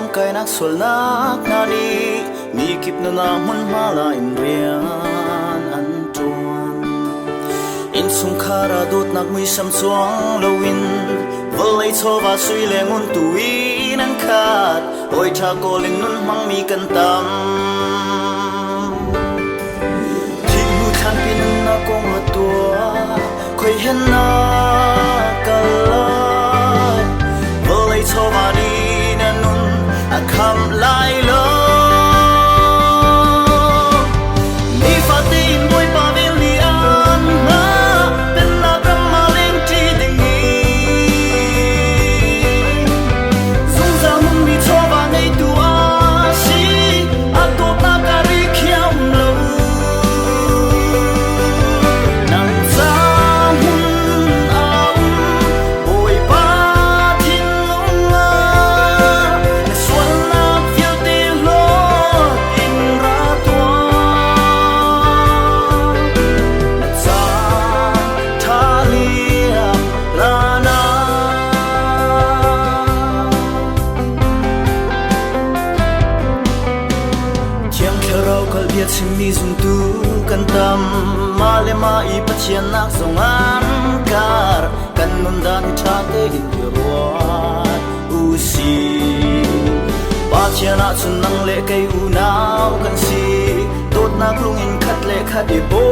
Kai nak sol nak nani mi kip na na mun mala in rian an tuan in sung khara dot nak mui sam chuang lowin volei chowa sui lengun tui nan khat oi tha ko ling nun mang mi kan tam thi mu than pin na kong ma tua khoi hen na kalai volei chowa ni na nun a kham lai lo ni fa tin boy pa vil li an na pen na kam ma len ti ding ni zung za mun mi cho ba nei tu a si a to ta ka ri khiam lo nang za mun a boy pa tin long a chim mi zum tu kan tam ma le ma I pathian nak song an kar kan nun dan tha te in ruat u si pathian a chun nang le kai u nau kan si tot nak lung in khat le khat I bo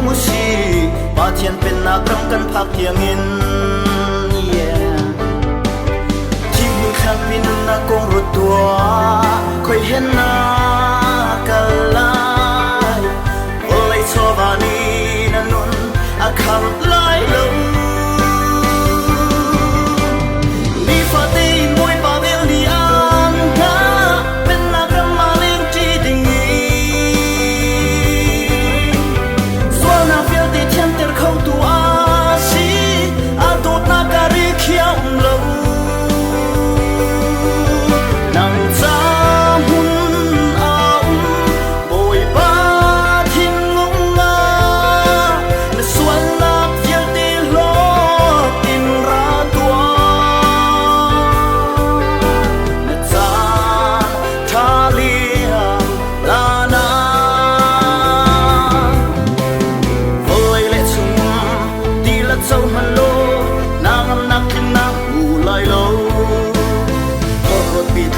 mu si pathian pen nak ram kan phak tiang in thi mu khang pin na kong ru tua khoi hen na kala Sovani nanun akam lai lo ni fate moi pa vel ni an na pen na grama len ti ding ni sona fel te tiam ter khau tu a si a to na ka ri khiam lo nang za mun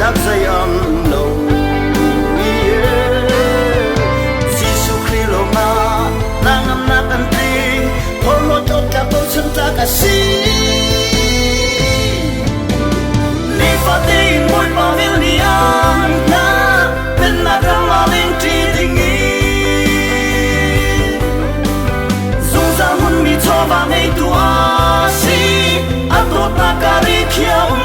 Lắc dây âm lâu Giêsu Christ lo ma nang am na kan tri thol lo chok ka to chân ta ka si ni fa te moi pa vil ni an na pen na ka ma len tri ding ni zung za hun mi cho ba nei tu a si a to ta ka ri khiao